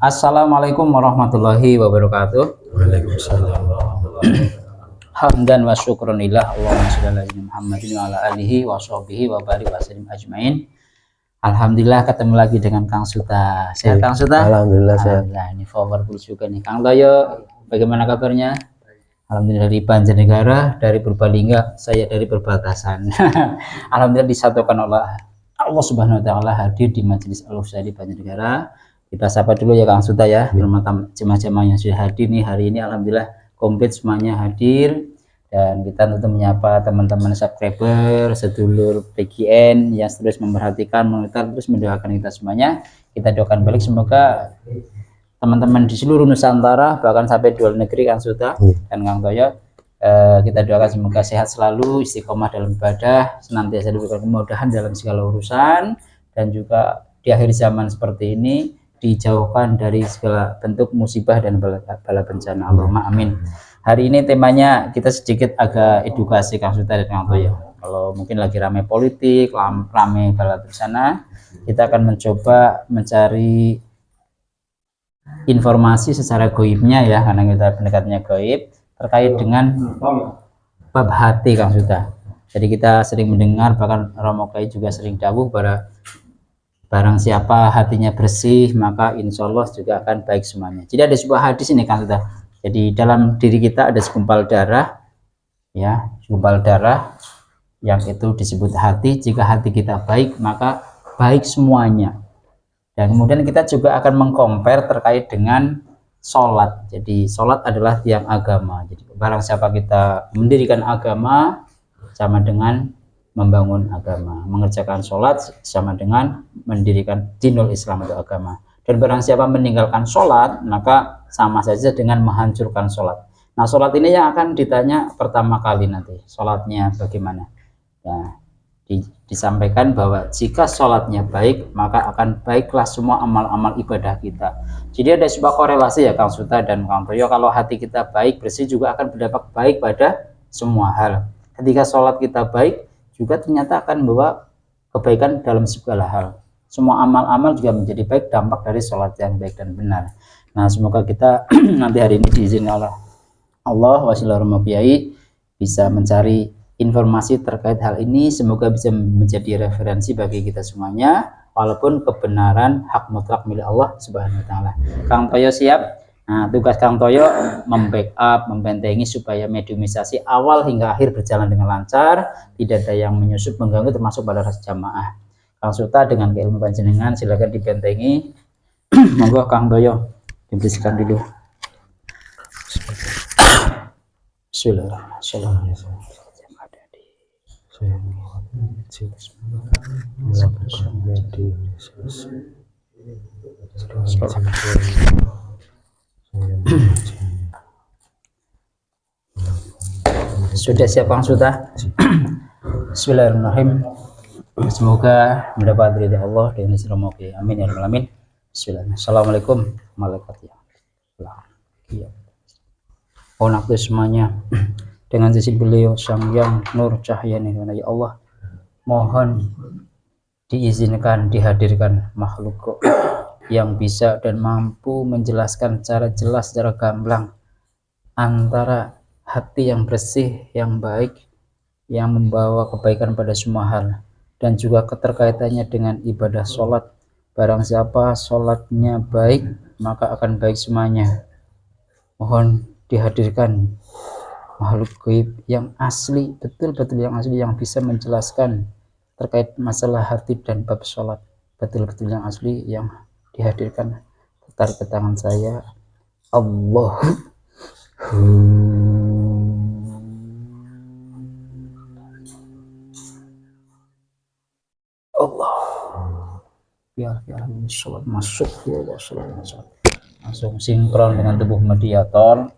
Assalamualaikum warahmatullahi wabarakatuh. Waalaikumsalam. Hamdan wa syukronillah Allahumma sholli ala Muhammadin wa ala alihi wa sahbihi wa barik wa sallim ajmain. Alhamdulillah ketemu lagi dengan Kang Suta. Sehat Kang Suta? Alhamdulillah sehat. Alhamdulillah, ini powerful juga nih. Kang Toyo, bagaimana kabarnya? Alhamdulillah dari Banjarnegara, dari Purbalingga, saya dari perbatasan. Alhamdulillah disatukan oleh Allah Subhanahu wa taala hadir di majelis Al-Usaha di Banjarnegara. Kita sapa dulu ya Kang Suta ya, jemaah-jemaah yang sudah hadir nih hari ini. Alhamdulillah komplit semuanya hadir, dan kita tentu menyapa teman-teman subscriber, sedulur PGN yang terus memperhatikan, monitor, terus mendoakan kita semuanya. Kita doakan balik semoga teman-teman di seluruh Nusantara bahkan sampai di luar negeri Kang Suta dan Kang Toyo, kita doakan semoga sehat selalu, istiqomah dalam ibadah, senantiasa diberikan kemudahan dalam segala urusan, dan juga di akhir zaman seperti ini dijauhkan dari segala bentuk musibah dan bala bencana. Allahumma amin. Hari ini temanya kita sedikit agak edukasi Kang Suta dan Kang Toyo. Kalau mungkin lagi ramai politik, ramai bala bencana, kita akan mencoba mencari informasi secara goibnya ya, karena kita pendekatannya goib terkait dengan bab hati Kang Suta. Jadi kita sering mendengar, bahkan Romo Kai juga sering dawuh, barang siapa hatinya bersih maka insya Allah juga akan baik semuanya. Jadi ada sebuah hadis ini Kang Suta. Jadi dalam diri kita ada segumpal darah, ya, segumpal darah yang itu disebut hati. Jika hati kita baik maka baik semuanya. Dan kemudian kita juga akan mengcompare terkait dengan sholat. Jadi sholat adalah tiang agama. Jadi barang siapa kita mendirikan agama sama dengan membangun agama, mengerjakan sholat sama dengan mendirikan dinul Islam atau agama. Dan barang siapa meninggalkan sholat maka sama saja dengan menghancurkan sholat. Nah, sholat ini yang akan ditanya pertama kali nanti, sholatnya bagaimana. Nah, disampaikan bahwa jika sholatnya baik maka akan baiklah semua amal-amal ibadah kita. Jadi ada sebuah korelasi ya Kang Suta dan Kang Toyo, kalau hati kita baik bersih juga akan berdampak baik pada semua hal. Ketika sholat kita baik juga ternyata akan membawa kebaikan dalam segala hal. Semua amal-amal juga menjadi baik dampak dari sholat yang baik dan benar. Nah, semoga kita nanti hari ini diizinkan oleh Allah wassalamu kiai bisa mencari informasi terkait hal ini, semoga bisa menjadi referensi bagi kita semuanya, walaupun kebenaran hak mutlak milik Allah Subhanahu wa taala. Kang Toyo siap? Nah, tugas Kang Toyo membackup, membentengi supaya mediumisasi awal hingga akhir berjalan dengan lancar, tidak ada yang menyusup mengganggu termasuk pada ras jamaah. Kang Suta dengan keilmuan panjenengan silakan dibentengi. Monggo Kang Toyo dibersihkan dulu. Bismillahirrahmanirrahim. Sudah siap Kang Suta? Bismillahirrahmanirrahim. Semoga mendapat ridha Allah dan diselamatkan. Amin ya rabbal alamin. Bismillahirrahmanirrahim. Assalamualaikum warahmatullahi wabarakatuh. Onaktu semuanya dengan sisi beliau Sang Yang Nur Cahaya Nirwana, ya Allah, mohon diizinkan dihadirkan makhluk yang bisa dan mampu menjelaskan secara jelas, secara gamblang antara hati yang bersih, yang baik, yang membawa kebaikan pada semua hal, dan juga keterkaitannya dengan ibadah sholat. Barang siapa sholatnya baik maka akan baik semuanya. Mohon dihadirkan makhluk gaib yang asli, betul-betul yang asli, yang bisa menjelaskan terkait masalah hati dan bab sholat, betul-betul yang asli, yang dihadirkan. Tarik ke tangan saya. Allah Allah, biar sholat masuk ya Allah, sholat masuk langsung sinkron dengan tubuh mediator.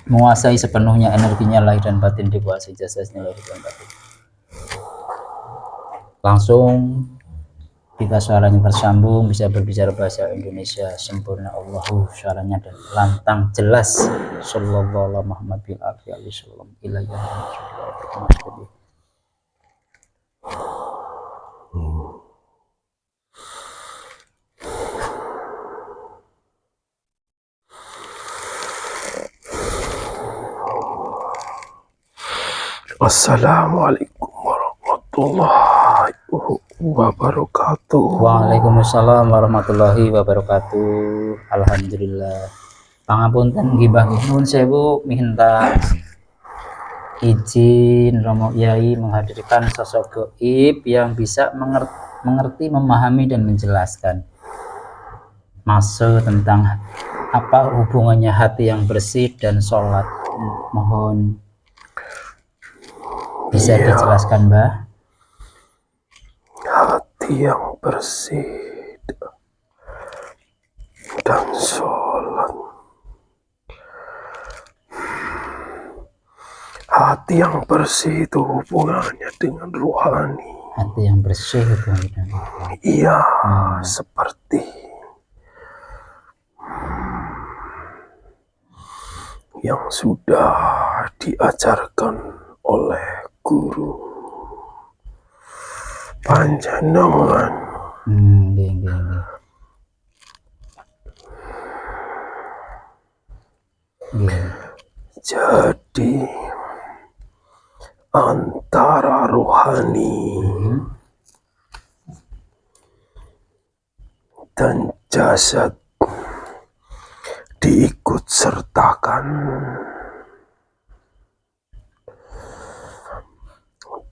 Menguasai sepenuhnya energinya lahir dan batin, dikuasai jasanya lahir dan batin. Langsung kita suaranya tersambung, bisa berbicara bahasa Indonesia sempurna. Allahu suaranya dan lantang jelas. Sallallahu Muhammad bin Abdullah sallallahu alaihi wasallam. Assalamualaikum warahmatullahi wabarakatuh. Waalaikumsalam warahmatullahi wabarakatuh. Alhamdulillah. Pangapunten nggih Mbah, nuwun sewu minta izin Romo Yai menghadirkan sosok gaib yang bisa mengerti, memahami dan menjelaskan masuk tentang apa hubungannya hati yang bersih dan sholat. Mohon bisa dijelaskan Mbah. Hati yang bersih dan sholat. Hati yang bersih itu hubungannya dengan rohani. Hati yang bersih hubungannya dengan rohani. Iya, seperti yang sudah diajarkan oleh guru panjenengan. Jadi antara rohani dan jasad diikut sertakan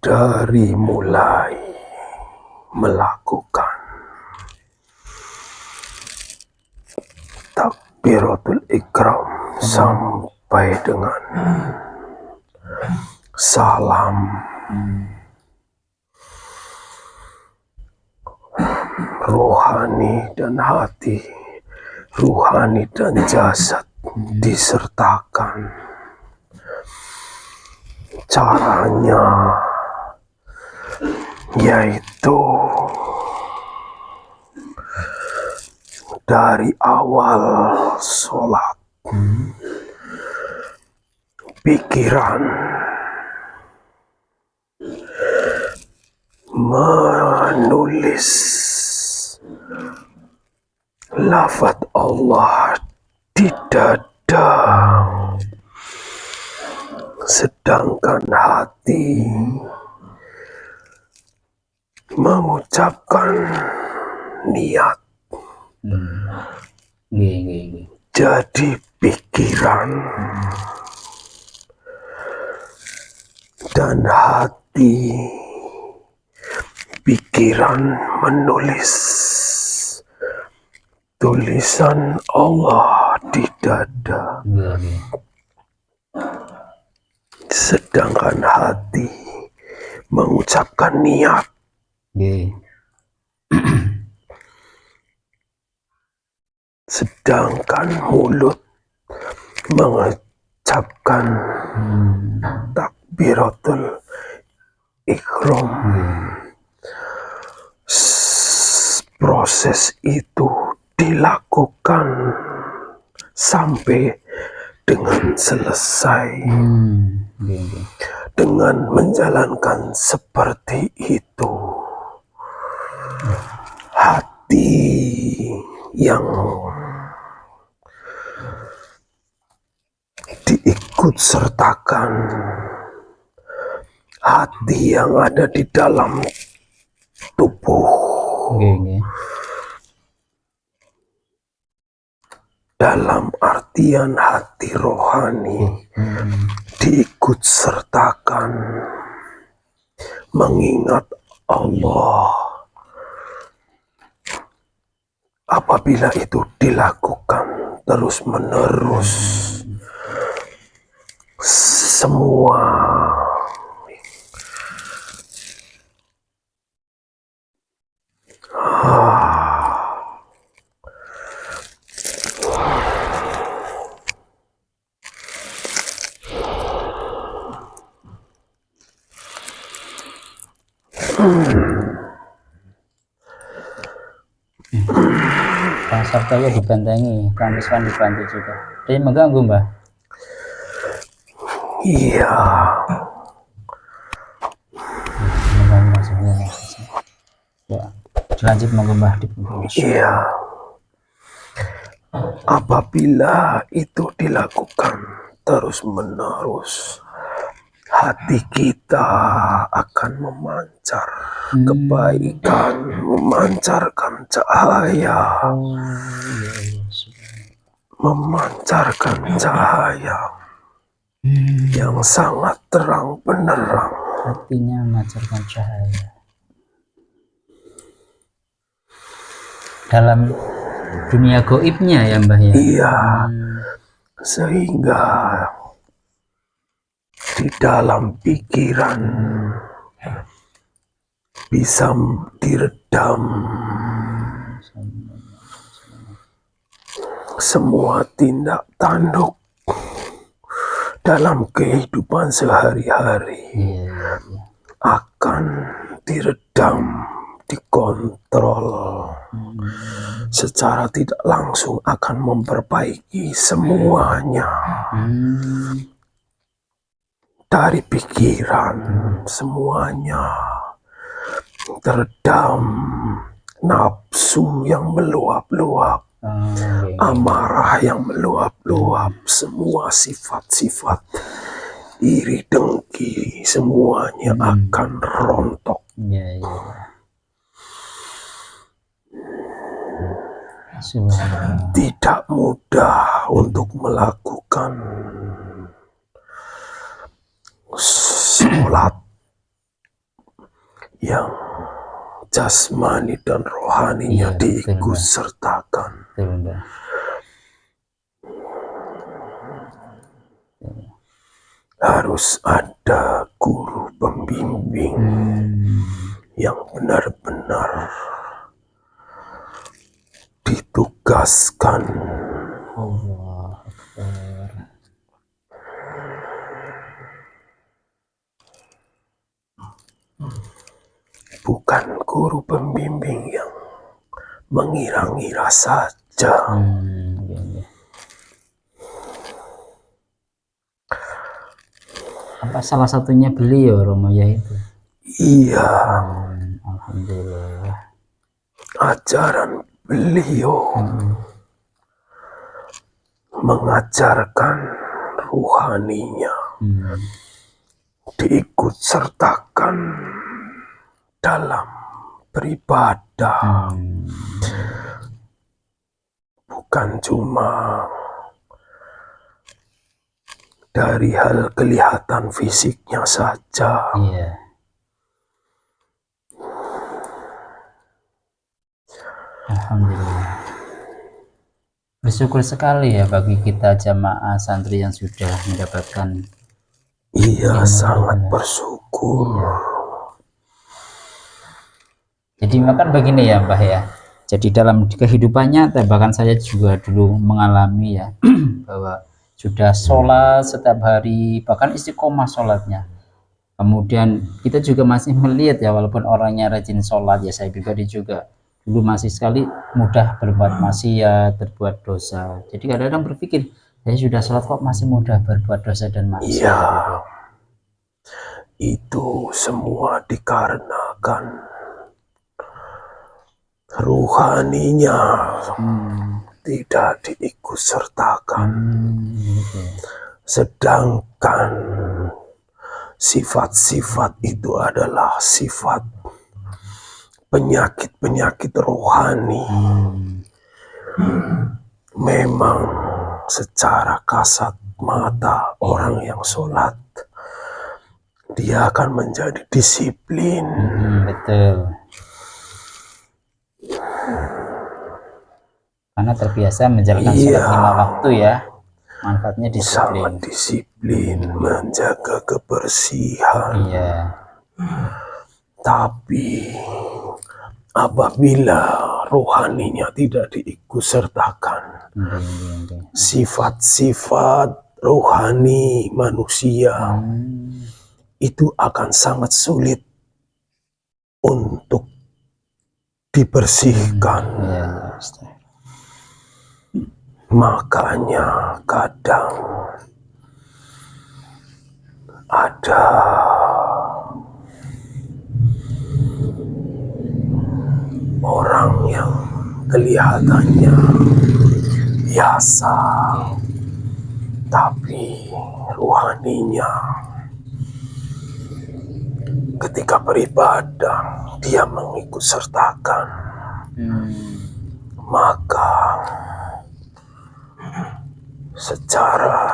dari mulai melakukan takbiratul ikram sampai dengan salam. Rohani dan hati, rohani dan jasad disertakan. Caranya yaitu dari awal sholat, pikiran menulis lafaz Allah di dada, sedangkan hati mengucapkan niat. Jadi pikiran dan hati, pikiran menulis tulisan Allah di dada, sedangkan hati mengucapkan niat. Sedangkan mulut mengucapkan takbiratul ikram. Proses itu dilakukan sampai dengan selesai. Dengan menjalankan seperti itu, hati yang diikut sertakan, hati yang ada di dalam tubuh, dalam artian hati rohani, diikut sertakan mengingat Allah. Apabila itu dilakukan terus menerus, semua Pak Sartoyo dibantangi, Kang Miswan dibantu juga. Jadi mengganggu Mbah? Iya. Mengganggu maksudnya. Ya, dilanjut monggo Mbah. Iya. Apabila itu dilakukan terus menerus, hati kita akan memancar kebaikan, memancarkan cahaya, Oh, iya, iya. memancarkan cahaya yang sangat terang benderang. Hatinya memancarkan cahaya. Dalam dunia goibnya ya Mbah ya. Iya, sehingga di dalam pikiran bisa diredam semua tindak tanduk dalam kehidupan sehari-hari. Iya, iya, iya. Akan diredam, dikontrol secara tidak langsung, akan memperbaiki semuanya. Dari pikiran semuanya teredam, nafsu yang meluap-luap, amarah yang meluap-luap, semua sifat-sifat iri dengki semuanya akan rontok. Iya, iya. Subhanallah. Tidak mudah untuk melakukan sholat yang jasmani dan rohaninya Iya, diikut sertakan. Betul, Mbah. Harus ada guru pembimbing yang benar-benar ditugaskan Allah Akbar. bukan guru pembimbing yang mengira-ngira saja. Iya, iya. Apa salah satunya beliau Romo ya itu? Iya, Alhamdulillah. ajaran beliau mengajarkan ruhaninya diikut sertakan dalam beribadah. Bukan cuma dari hal kelihatan fisiknya saja. Iya. Alhamdulillah. Bersyukur sekali ya bagi kita jamaah santri yang sudah mendapatkan. Iya, sangat bersyukur. Iya. Jadi makan begini ya Mbah ya. Jadi dalam kehidupan nyata bahkan saya juga dulu mengalami ya bahwa sudah sholat setiap hari, bahkan istiqomah sholatnya. Kemudian kita juga masih melihat ya, walaupun orangnya rajin sholat ya, saya pribadi juga dulu masih sekali mudah berbuat maksiat, berbuat dosa. Jadi kadang-kadang berpikir, saya sudah sholat kok masih mudah berbuat dosa dan maksiat. Iya, itu semua dikarenakan ruhaninya tidak diikut sertakan. Sedangkan sifat-sifat itu adalah sifat penyakit-penyakit rohani. Memang secara kasat mata orang yang sholat dia akan menjadi disiplin. Betul. Karena terbiasa menjalankan sholat 5 waktu ya, manfaatnya disiplin. Sangat disiplin, menjaga kebersihan. Iya. Tapi apabila rohaninya tidak diikut sertakan, sifat-sifat rohani manusia itu akan sangat sulit untuk dibersihkan. Makanya kadang ada orang yang kelihatannya biasa, tapi ruhaninya ketika beribadah dia mengikut sertakan, maka secara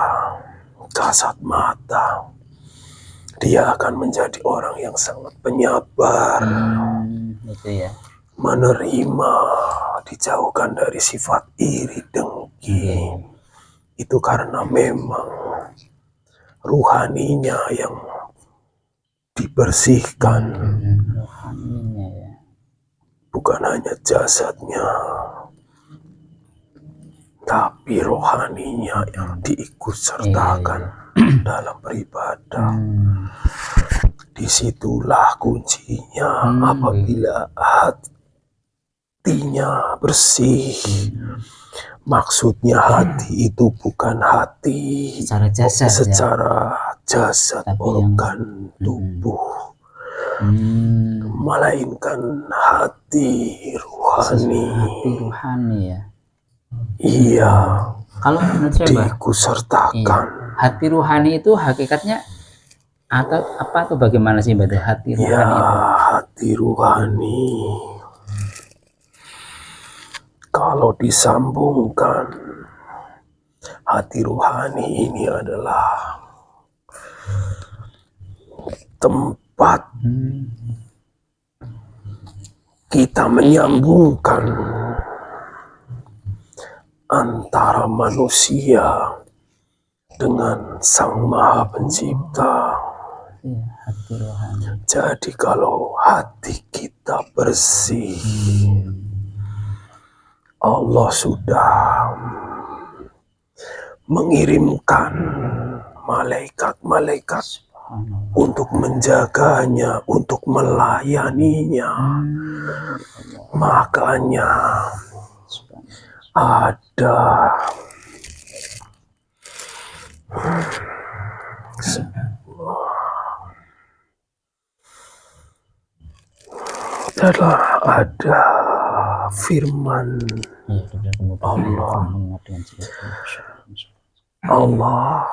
kasat mata dia akan menjadi orang yang sangat penyabar, Itu ya. menerima, dijauhkan dari sifat iri dengki. Itu karena memang ruhaninya yang dibersihkan, Rohaninya ya. bukan hanya jasadnya, tapi rohaninya yang diikut sertakan dalam beribadah. Disitulah kuncinya. Apabila hatinya bersih, maksudnya hati itu bukan hati Secara jasad, secara jasad, tapi organ tubuh, melainkan hati ruhani. Hati ruhani ya. Iya, Kalau menurut saya, Mbah, diikutsertakan. hati ruhani itu hakikatnya atau bagaimana sih, Mbak? Hati ruhani Ya, itu? hati ruhani kalau disambungkan, hati ruhani ini adalah tempat kita menyambungkan antara manusia dengan Sang Maha Pencipta. Hati rohani. Jadi kalau hati kita bersih, Allah sudah mengirimkan malaikat-malaikat untuk menjaganya, untuk melayaninya. Makanya ada firman Allah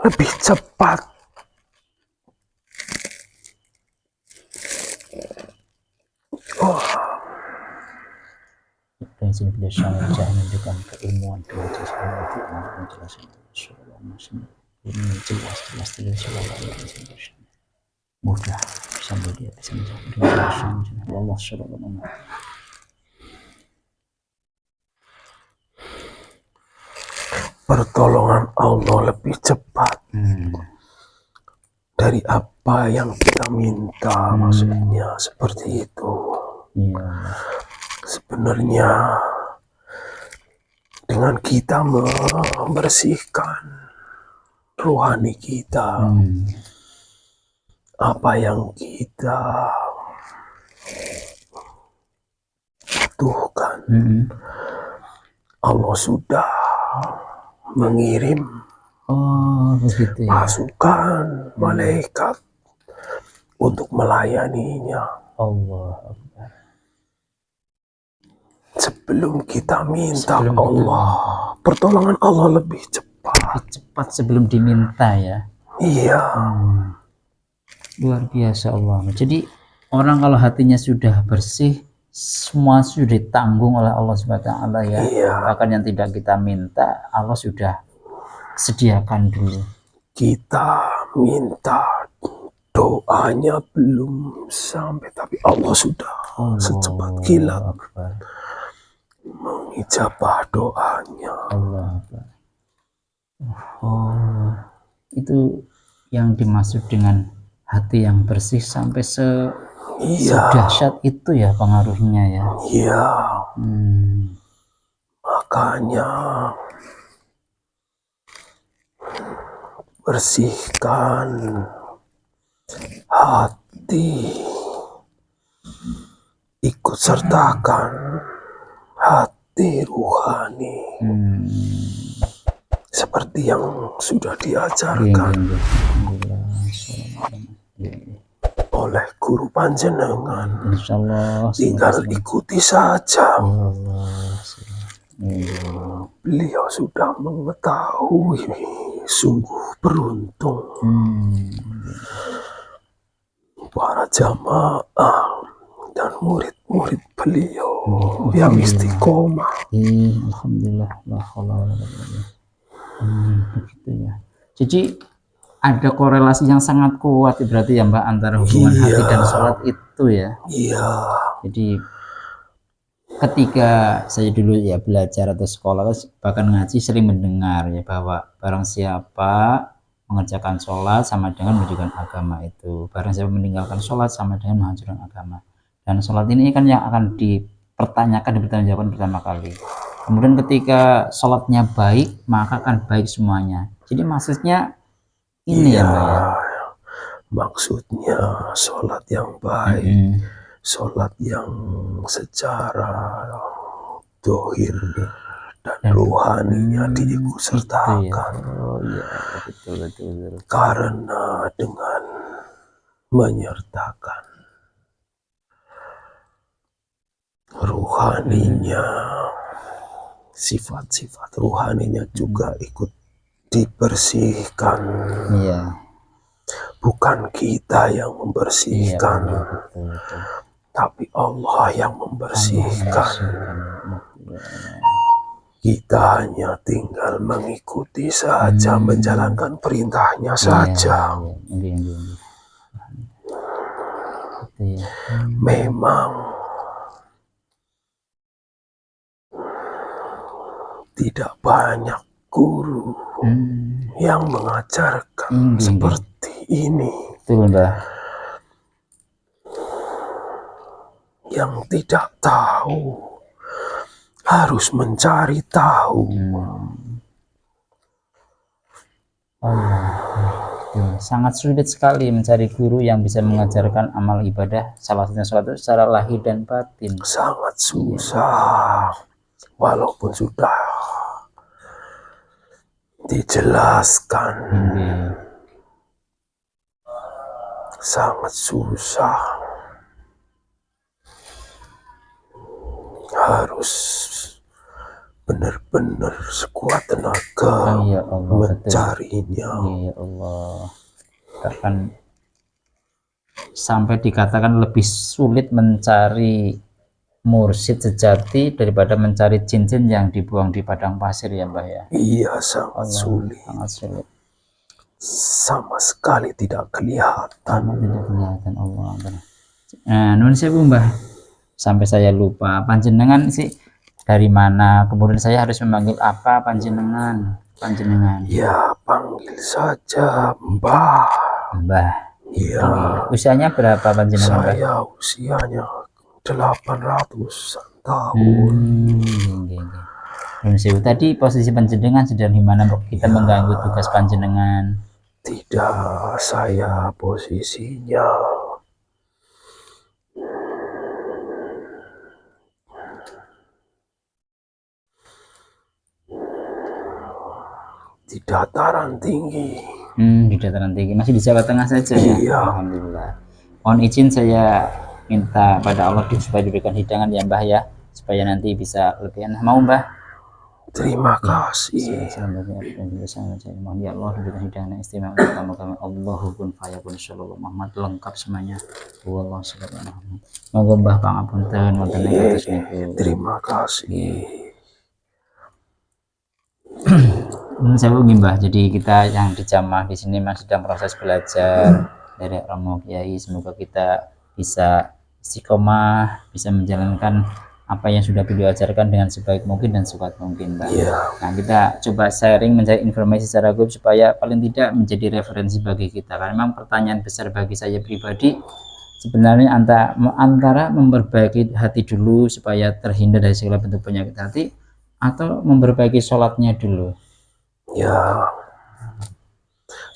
lebih cepat dengan keilmuan jelas mudah sampai dia bisa menjawab Allah subhanahu. Pertolongan Allah lebih cepat dari apa yang kita minta. Maksudnya seperti itu. Sebenarnya dengan kita membersihkan rohani kita, apa yang kita butuhkan, Allah sudah mengirim pasukan malaikat untuk melayaninya. Allah Akbar. Sebelum kita minta Allah, pertolongan Allah lebih cepat sebelum diminta ya. Iya. Luar biasa Allah. Jadi orang kalau hatinya sudah bersih, semua sudah ditanggung oleh Allah Subhanahu wa taala ya. Bahkan yang tidak kita minta, Allah sudah sediakan dulu. Kita minta, doanya belum sampai, tapi Allah sudah secepat kilat mengijabah doanya. Allah Akbar. Itu yang dimaksud dengan hati yang bersih sampai sedahsyat itu ya pengaruhnya ya. Iya. Makanya bersihkan hati, ikut sertakan hati ruhani seperti yang sudah diajarkan oleh guru panjenengan. Insyaallah tinggal ikuti saja. Beliau sudah mengetahui sungguh beruntung para jamaah dan murid-murid beliau yang istiqomah. Alhamdulillah, la haula wala quwwata illa billah. Begitu ya. Jadi ada korelasi yang sangat kuat berarti ya Mbak antara hubungan hati dan sholat itu ya. Iya. Jadi ketika saya dulu ya belajar atau sekolah bahkan ngaji sering mendengar ya bahwa barang siapa mengerjakan sholat sama dengan menunjukkan agama itu, barang siapa meninggalkan sholat sama dengan menghancurkan agama. Dan sholat ini kan yang akan dipertanyakan, dipertanggungjawabkan pertama kali. Kemudian ketika sholatnya baik maka akan baik semuanya. Jadi maksudnya ini ya Mbak ya. Maksudnya sholat yang baik, sholat yang secara dohir dan rohaninya diikutsertakan. Oh iya, betul. Karena dengan menyertakan rohaninya, sifat-sifat rohaninya juga ikut dibersihkan. Iya. Bukan kita yang membersihkan, betul. tapi Allah yang membersihkan. Kita hanya tinggal mengikuti saja, menjalankan perintahnya saja. Memang tidak banyak guru yang mengajarkan seperti ini. Betul, Mbak. Yang tidak tahu harus mencari tahu. Sangat sulit sekali mencari guru yang bisa mengajarkan amal ibadah, salah satunya sholat itu secara lahir dan batin. Sangat susah, walaupun sudah dijelaskan. Sangat susah. Harus benar-benar sekuat tenaga mencarinya. Ya Allah. Bahkan sampai dikatakan lebih sulit mencari mursyid sejati daripada mencari cincin yang dibuang di padang pasir ya Mbah ya. Iya, sangat sulit. Sangat sulit. Sama sekali tidak kelihatan. Allah. Nun sewu Mbah. Sampai saya lupa panjenengan sih dari mana, kemudian saya harus memanggil apa panjenengan? Ya, panggil saja Mbah. Iya. Usianya berapa panjenengan? Saya usianya 800 tahun. Tadi posisi panjenengan sedang di mana kita mengganggu tugas panjenengan? Tidak, saya posisinya di dataran tinggi. Di dataran tinggi, masih di Jawa Tengah saja ya? Iya. Alhamdulillah. Mohon izin saya minta pada Allah supaya diberikan hidangan ya Mbah ya, supaya nanti bisa lebih enak. Mau Mbah? Terima kasih. Mohon ya Allah diberikan hidangan istimewa utama Allahu kun fayakun sallallahu Muhammad lengkap semuanya. Wallahu subhanahu. Moga Mbah pangapunten wonten ing atus niku. Terima kasih. Saya Mbah, jadi kita yang di jamaah di sini masih sedang proses belajar dari Romo Kiai. Semoga kita bisa istiqomah, bisa menjalankan apa yang sudah beliau ajarkan dengan sebaik mungkin dan sekuat mungkin, Mbak. Nah, kita coba sharing mencari informasi secara grup supaya paling tidak menjadi referensi bagi kita. Karena memang pertanyaan besar bagi saya pribadi sebenarnya antara memperbaiki hati dulu supaya terhindar dari segala bentuk penyakit hati, atau memperbaiki sholatnya dulu. Ya,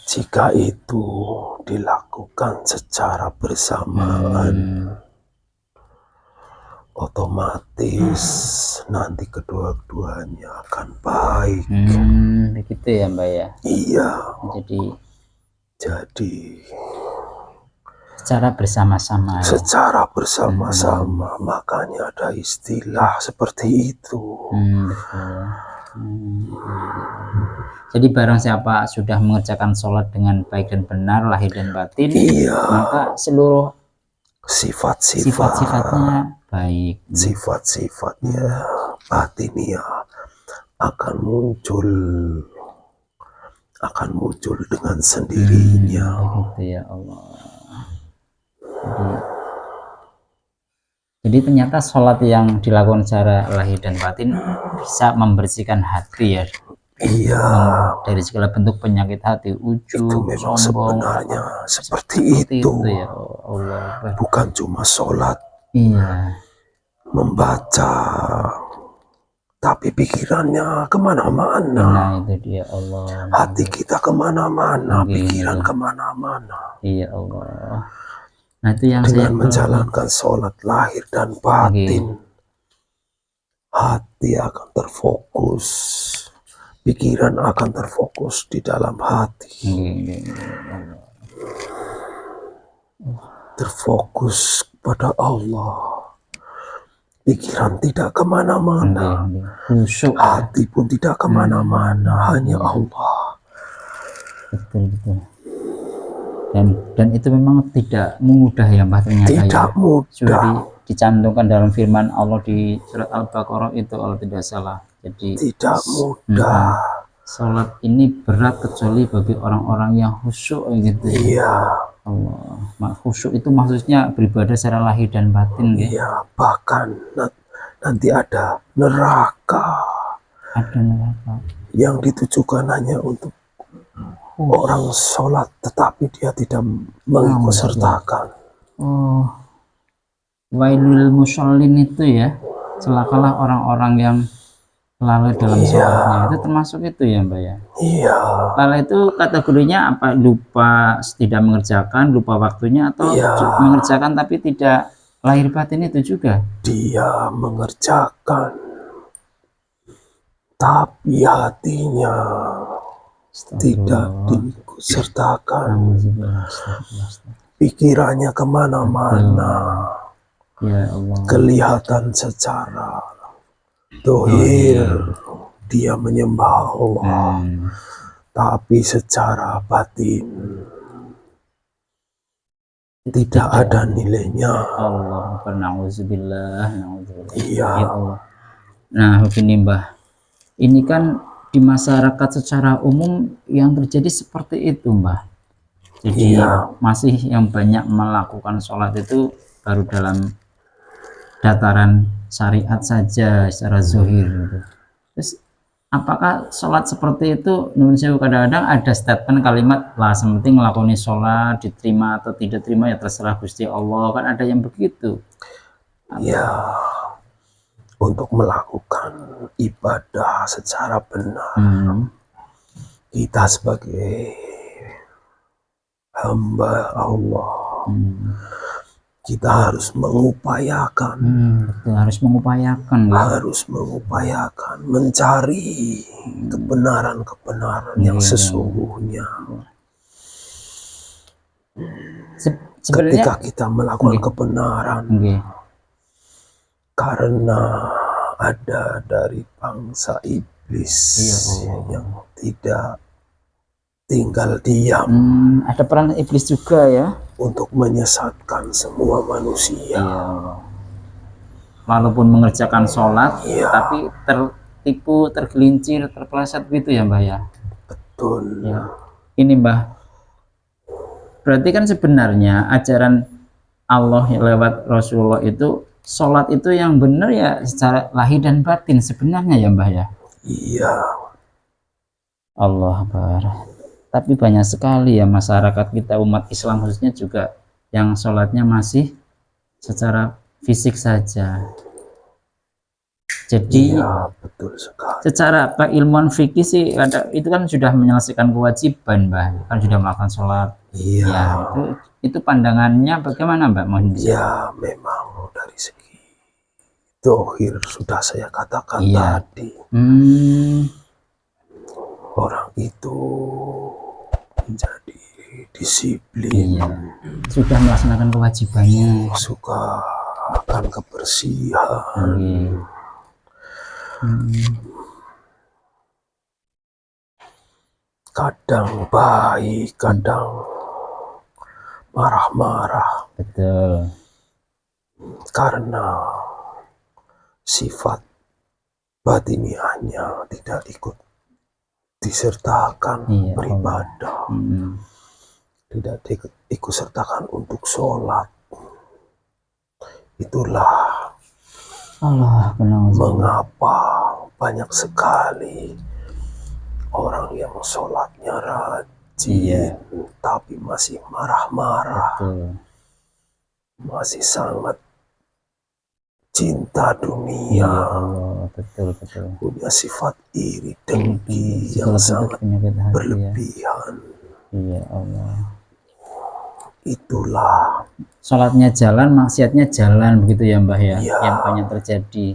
jika itu dilakukan secara bersamaan, otomatis nanti kedua-duanya akan baik. Begitu ya Mbak ya? Iya. Jadi secara bersama-sama. Secara bersama-sama, makanya ada istilah seperti itu. Jadi barang siapa sudah mengerjakan sholat dengan baik dan benar, lahir dan batin, Iya. maka seluruh Sifat-sifat, sifat-sifatnya baik. sifat-sifatnya batiniah akan muncul dengan sendirinya. Begitu ya Allah. Jadi ternyata sholat yang dilakukan secara lahir dan batin bisa membersihkan hati ya. Iya, Dari segala bentuk penyakit hati, itu ujub, memang sombong, sebenarnya seperti itu. ya Allah. Bukan cuma sholat, Iya. membaca, tapi pikirannya kemana-mana. Nah itu dia Allah. Hati kita kemana-mana, pikiran Iya. kemana-mana. Iya Allah. Nah itu yang Dengan saya menjalankan sholat lahir dan batin, hati akan terfokus, pikiran akan terfokus di dalam hati, terfokus pada Allah. Pikiran tidak kemana-mana, hati pun tidak kemana-mana, hanya Allah. Betul. Dan itu memang tidak mudah ya Mbah, ternyata tidak mudah. Sudah dicantumkan dalam firman Allah di surat Al-Baqarah itu kalau tidak salah. Jadi tidak mudah. Sholat ini berat kecuali bagi orang-orang yang khusyuk gitu. Iya. Allah. Khusyuk itu maksudnya beribadah secara lahir dan batin ya. Iya, bahkan nanti ada neraka. Ada neraka yang ditujukan hanya untuk orang sholat tetapi dia tidak mengikutsertakan. Wailul musallin itu ya, celakalah orang-orang yang lalai dalam sholatnya. Itu termasuk itu ya Mbak ya. Iya. Lalai itu kategorinya apa? Lupa, tidak mengerjakan, lupa waktunya, atau mengerjakan tapi tidak lahir batin itu juga? Dia mengerjakan tapi hatinya tidak diikutsertakan. Pikirannya kemana-mana. Ya Allah. Kelihatan secara dohir dia menyembah Allah, tapi secara batin tidak ada nilainya. Allah, na'udzubillah. Iya. Ya Allah. Nah begini Mbah, ini kan di masyarakat secara umum yang terjadi seperti itu Mbah. Jadi masih yang banyak melakukan sholat itu baru dalam dataran syariat saja secara zohir gitu. Terus apakah sholat seperti itu Indonesia kadang-kadang ada statement kalimat lah sementing melakoni sholat diterima atau tidak terima ya terserah Gusti Allah, kan ada yang begitu ya. Untuk melakukan ibadah secara benar, kita sebagai hamba Allah, kita harus mengupayakan, harus mengupayakan mencari kebenaran-kebenaran yang sesungguhnya. Ketika kita melakukan kebenaran, karena ada dari bangsa iblis yang tidak tinggal diam. Ada peran iblis juga ya untuk menyesatkan semua manusia. Walaupun mengerjakan sholat, tapi tertipu, tergelincir, terpeleset gitu ya Mbah ya. Betul. Ya. Ini Mbah, berarti kan sebenarnya ajaran Allah lewat Rasulullah itu sholat itu yang benar ya secara lahir dan batin sebenarnya ya Mbah ya. Iya. Allah Akbar. Tapi banyak sekali ya masyarakat kita umat Islam khususnya juga yang sholatnya masih secara fisik saja. Jadi betul sekali. Secara ilmuwan fikih sih itu kan sudah menyelesaikan kewajiban Mbah, kan sudah melakukan sholat. Iya. Ya, itu pandangannya bagaimana Mbak? Mohon bisa. Ya memang dari segi dohir sudah saya katakan tadi. Orang itu menjadi disiplin, sudah melaksanakan kewajibannya, suka akan kebersihan. kadang baik, kadang marah-marah, betul. karena sifat batiniahnya tidak ikut disertakan Iya, Allah. beribadah, tidak ikut sertakan untuk sholat. Itulah Allah, mengapa banyak sekali orang yang sholatnya rajin, tapi masih marah-marah, betul. masih sangat cinta Iya, dunia, Allah, betul. punya sifat iri dengki yang Segala bentuk sangat penyakit hati ya. berlebihan. Iya, Allah. Itulah Sholatnya jalan, maksiatnya jalan, begitu ya Mbah ya, ya, yang banyak terjadi.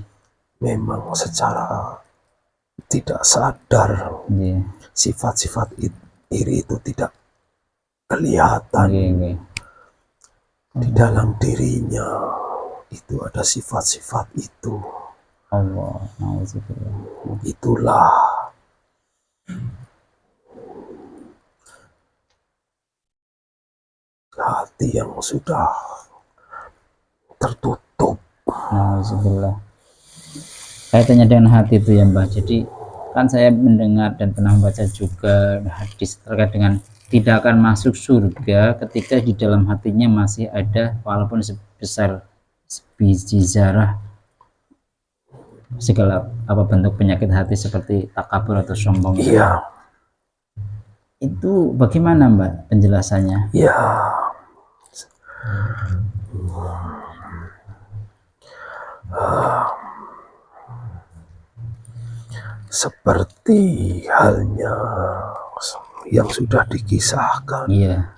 memang secara tidak sadar Iya. sifat-sifat iri itu tidak kelihatan. Iya. Di dalam dirinya itu ada sifat-sifat itu. Allah, na'udzubillah. Itulah hati yang sudah tertutup. Na'udzubillah. Kaitannya dengan hati itu ya Mbah. Jadi kan saya mendengar dan pernah membaca juga hadis terkait dengan tidak akan masuk surga ketika di dalam hatinya masih ada walaupun sebesar biji zarah segala apa bentuk penyakit hati seperti takabur atau sombong. Iya. Itu bagaimana Mbak penjelasannya? Ya, seperti halnya yang sudah dikisahkan, Iya.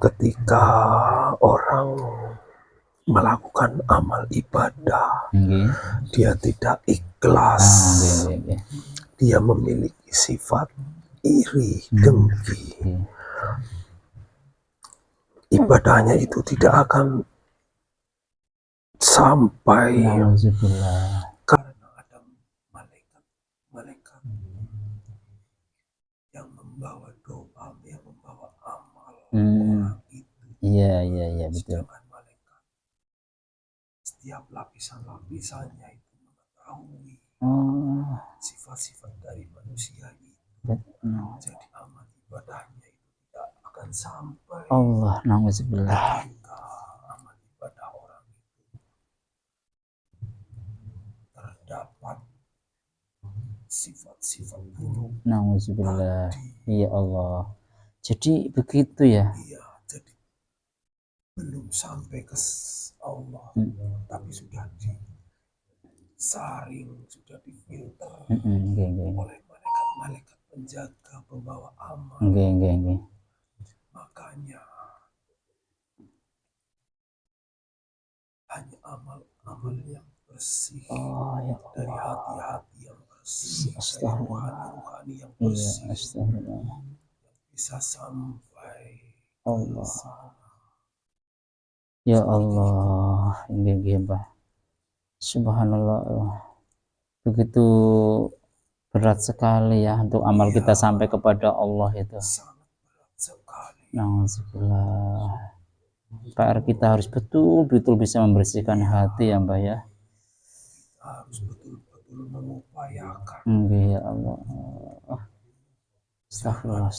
ketika orang melakukan amal ibadah, dia tidak ikhlas, dia memiliki sifat iri, dengki, ibadahnya itu tidak akan sampai karena ada malaikat yang membawa doa, yang membawa amal orang itu. Iya betul. Sedangkan malaikat setiap lapisan-lapisannya itu mengetahui sifat-sifat dari manusia itu. Jadi amal ibadahnya itu tidak akan sampai. Allah, na'udzubillah. Ketika amal ibadah orang itu terdapat sifat-sifat buruk. Na'udzubillah. Iya Allah. Jadi begitu ya. Iya, jadi belum sampai ke Allah, tapi sudah disaring, sudah difilter oleh malaikat-malaikat penjaga pembawa amal. Makanya hanya amal-amal yang bersih dari hati-hati yang bersih, dari rohani yang bersih, yang bisa sampai Allah. Ya Allah, ini Mbah. Subhanallah. Begitu berat sekali ya untuk amal kita sampai kepada Allah itu. Sangat berat sekali. Na'udzubillah. PR kita harus betul-betul bisa membersihkan hati ya Mbak ya. Harus betul-betul mengupayakan. Ya Allah. Astagfirullah.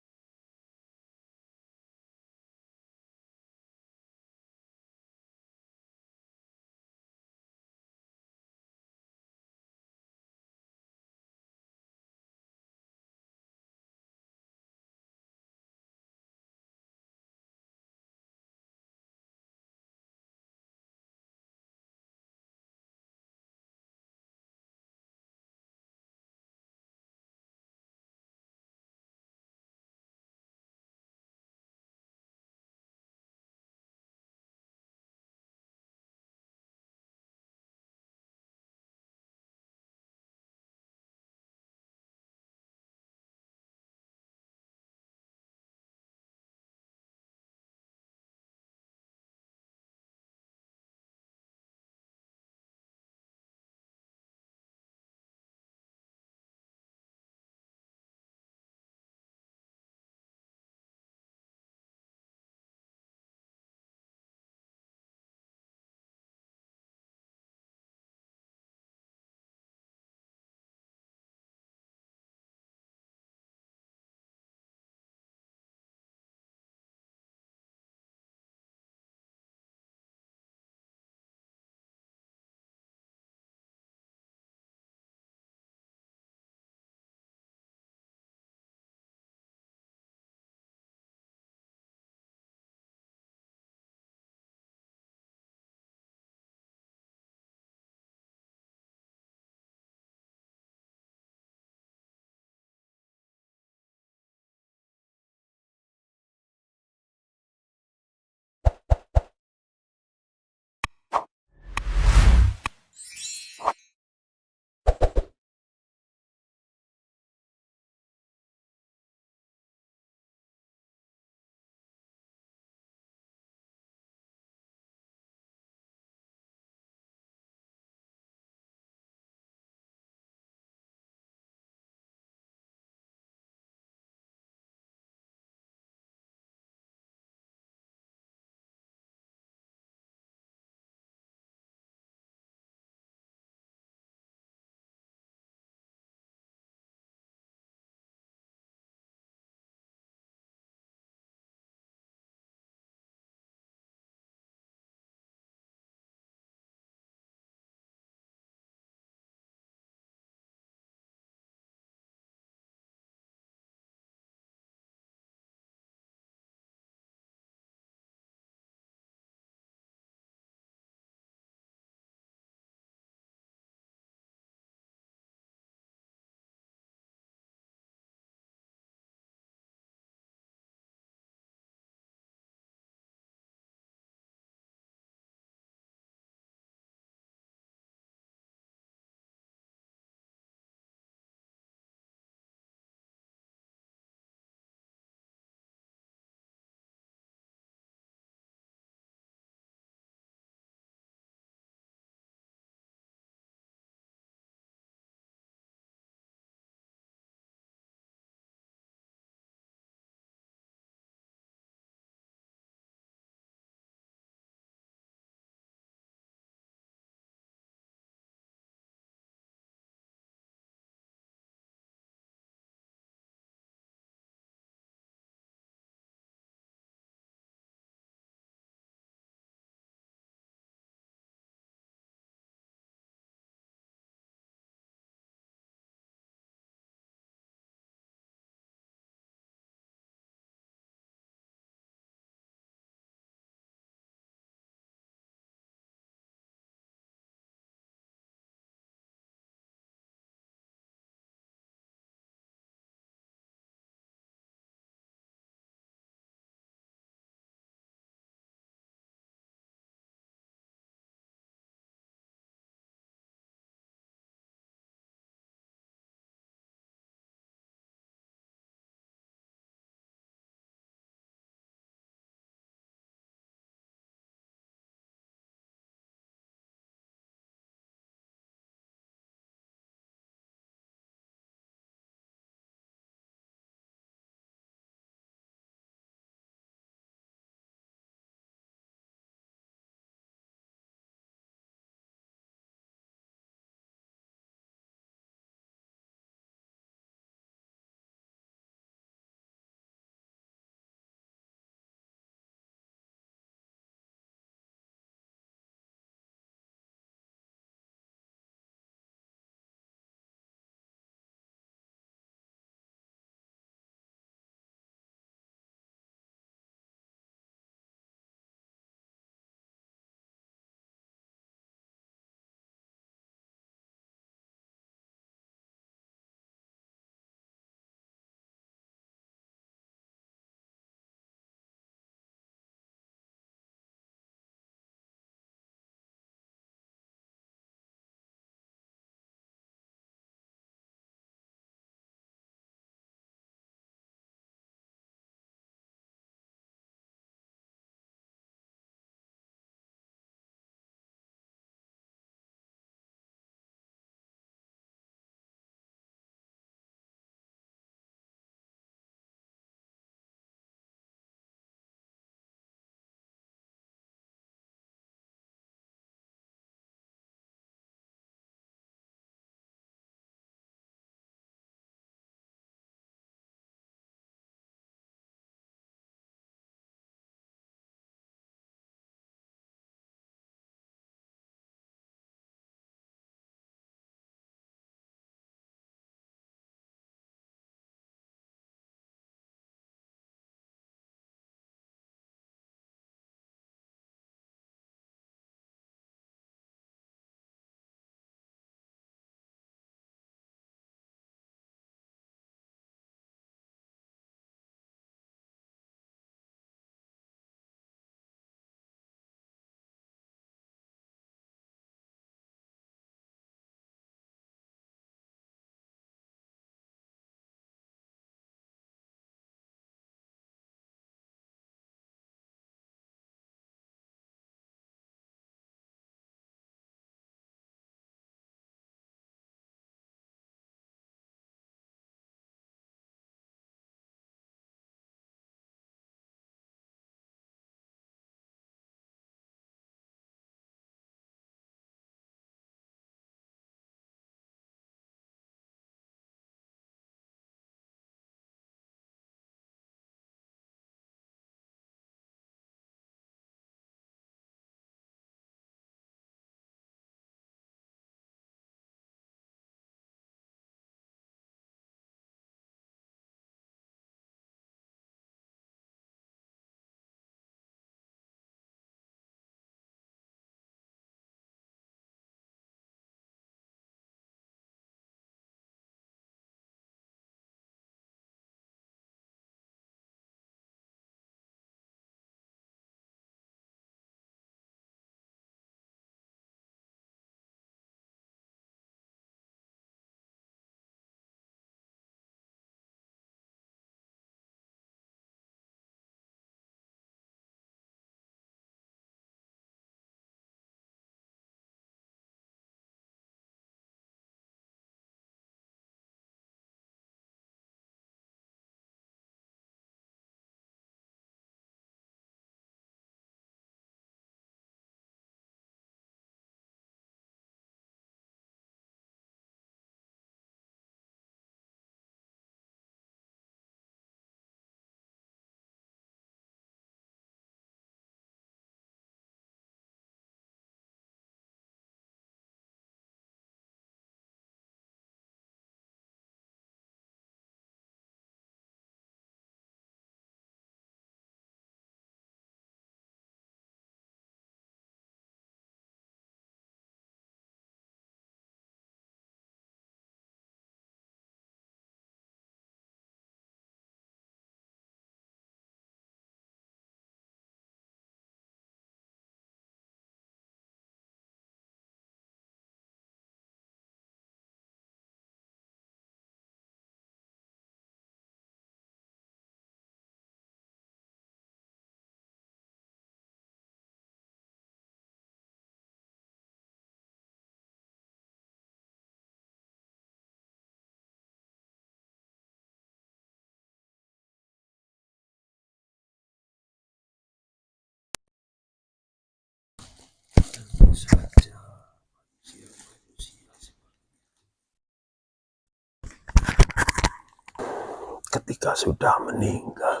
ketika sudah meninggal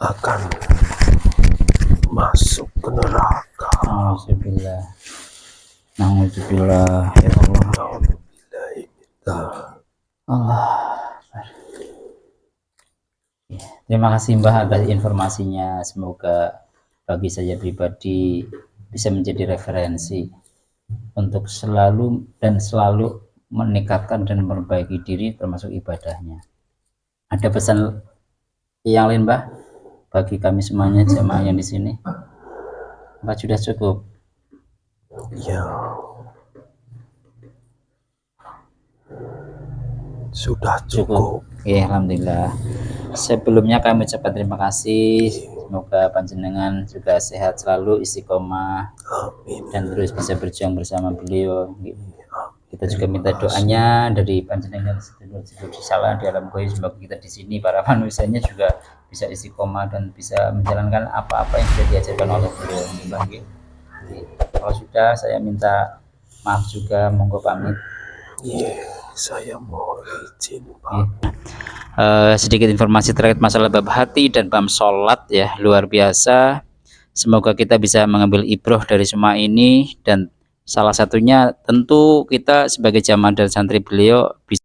akan masuk ke neraka. Alhamdulillah. Alhamdulillah ya Allah. Allah. Terima kasih Mbah atas informasinya. Semoga bagi saya pribadi bisa menjadi referensi untuk selalu meningkatkan dan memperbaiki diri termasuk ibadahnya. Ada pesan yang lain Mbah bagi kami semuanya jemaah yang di sini? Apa sudah cukup? Ya, sudah cukup. Ya, alhamdulillah. Sebelumnya kami ucapkan terima kasih. Semoga panjenengan juga sehat selalu, istiqomah, Amin. dan terus bisa berjuang bersama beliau. Kita juga minta doanya dari panjenengan sedulur di salah di alam gaib, semoga kita di sini para manusianya juga bisa istiqomah dan bisa menjalankan apa-apa yang sudah diajarkan oleh beliau. Kalau sudah, saya minta maaf juga, monggo pamit. Saya mohon izin, Pak. Sedikit informasi terkait masalah bab hati dan bab sholat ya, luar biasa. Semoga kita bisa mengambil ibroh dari semua ini, dan salah satunya tentu kita sebagai jamaah dan santri beliau bisa